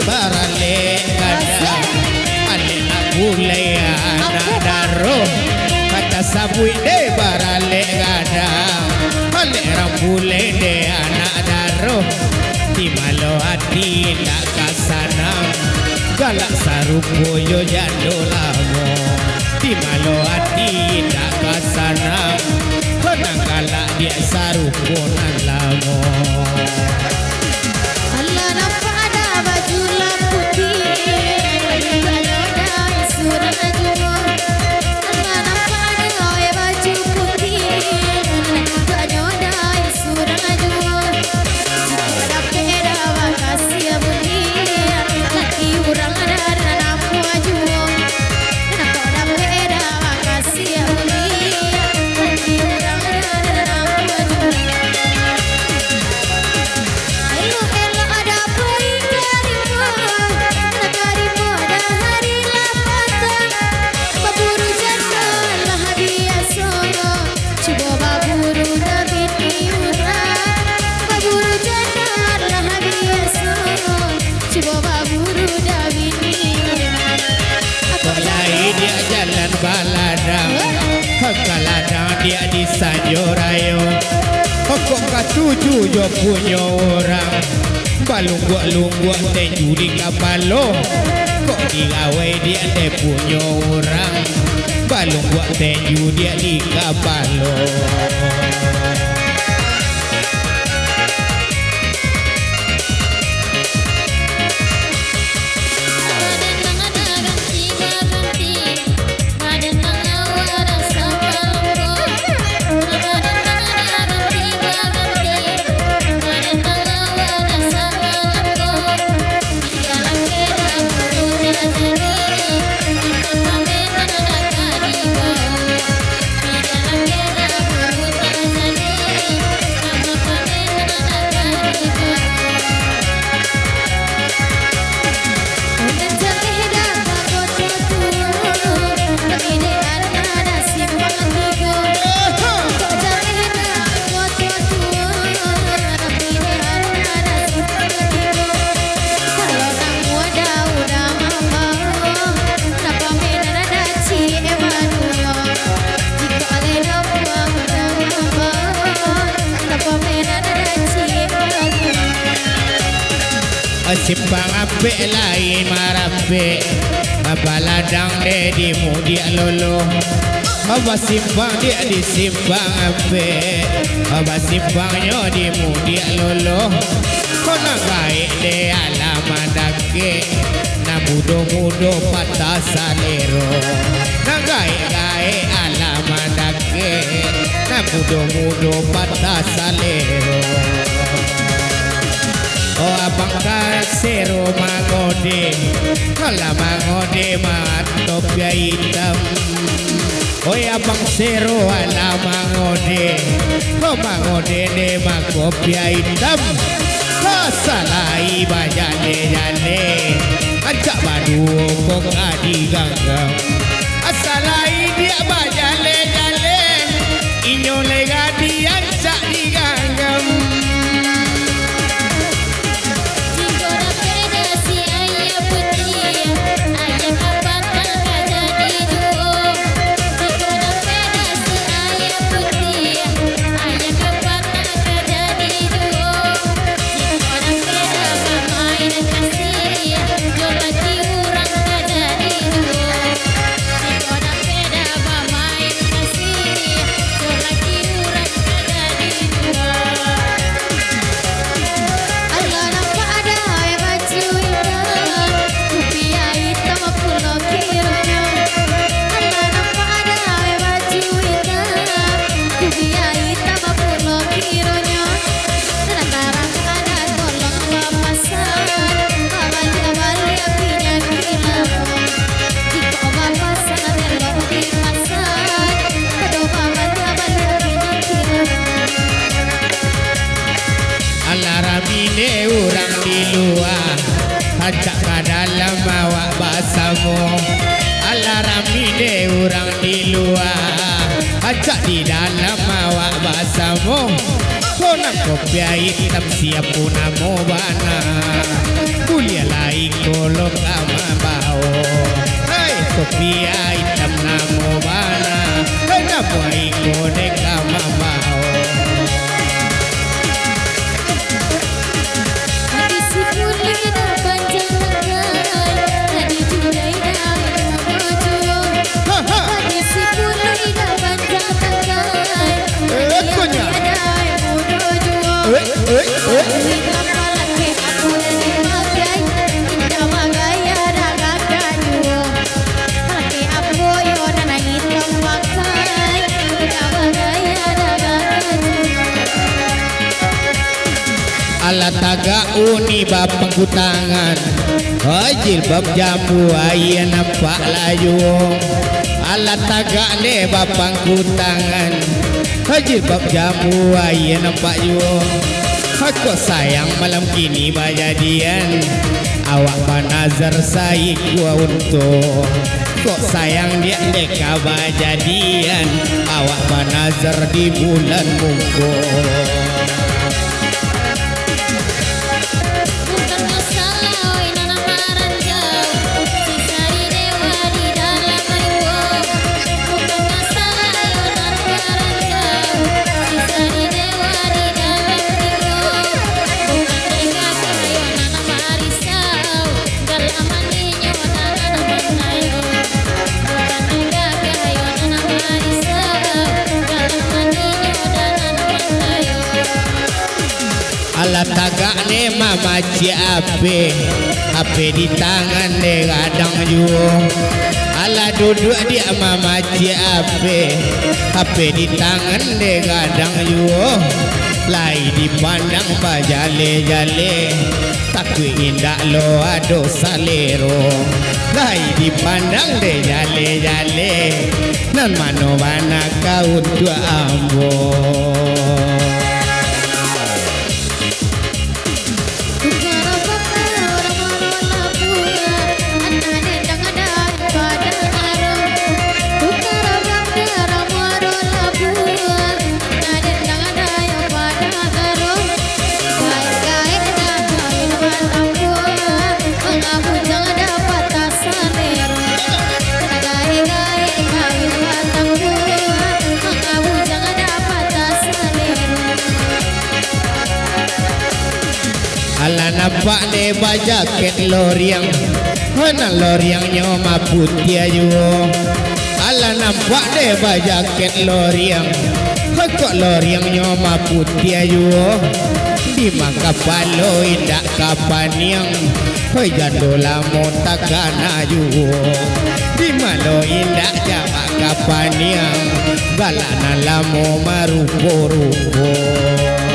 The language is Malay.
barale gada ale akule anak daro kata sabui de barale gada ale rambule de anak daro di malo hati nak kasana galak sarupo yo jando lamo di malo hati nak kasana konang galak dia sarupo nan lamo. Allah nampak ada baju putih ada surah najwa. Allah nampak ada baju putih ada surah najwa. Ada pera makasih budi laki urang ada namu ajwa. Ada pera makasih budi laki urang ada namu ajwa. Baladang, kaladang dia di Sanjorayo. Kok katuju jo punya orang. Balungguk-lungguk tenju di kapalo. Kok digawe dia de punya orang. Balungguk tenju dia di kapalo. Simpang ape lain marape baladang de di mudia lolo Aba simpang dia di simpang ape Aba simpangnya di mudia lolo Kona gae de alamadake Na mudo-mudo patah salero Na gae alamadake Na mudo-mudo patah salero Oh abang kasero mangode Kala mangode matop ya hitam Oh abang sero ala mangode Oh mangode de makop ya hitam Kasalai bajane-jane Ajak badu kok adi ganggam Asalai dia bajane-jane Inyo legadi ajak di ganggam Ajak ke dalam awak bahasamu Alaramide orang di luar Ajak di dalam awak bahasamu Kona kopya hitam siap puna mobana Kulia lai kolok ama bao Hai kopya hitam na mobana Hai na buai kodek ama bao Hadi si pulih dah panjang lengan Hadi jurai dah mojo Hadi si pulih dah panjang lengan Konya Ala taga uni bapang kutangan Hajil bab jambu ayah nampak laju Ala taga le bapang kutangan Hajil bab jambu ayah nampak ju Aku sayang malam kini bajadian Awak panazar saya gua untuk Kok sayang dia deka bajadian Awak panazar di bulan mungkuk Bukan masalah oi nana maranjau Sisa di dewa di dalam ayo Bukan masalah oi nana maranjau Sisa di dewa di dalam ayo Bukan tega kayo nana marisau Dalam mandinya nana manayo Bukan tega kayo nana marisau Dalam mandinya nana manayo Ala tagak ne mama ape di tangan ne kadang juo Ala duduk dia mama ape di tangan ne kadang juo Lai dipandang bajale-jale Takwi indak lo ado salero Lai dipandang de jale-jale Nan mano bana kau tua ambo Ala nampak ne bajaket loriang Mana loriang nyoma putih ayu Ala nampak ne bajaket loriang Kok loriang nyoma putih ayu Di maka palo indak kapan yang Hoi jandola montakan ayu Di malo indak jawab kapan yang Galana lamo marupo-rupo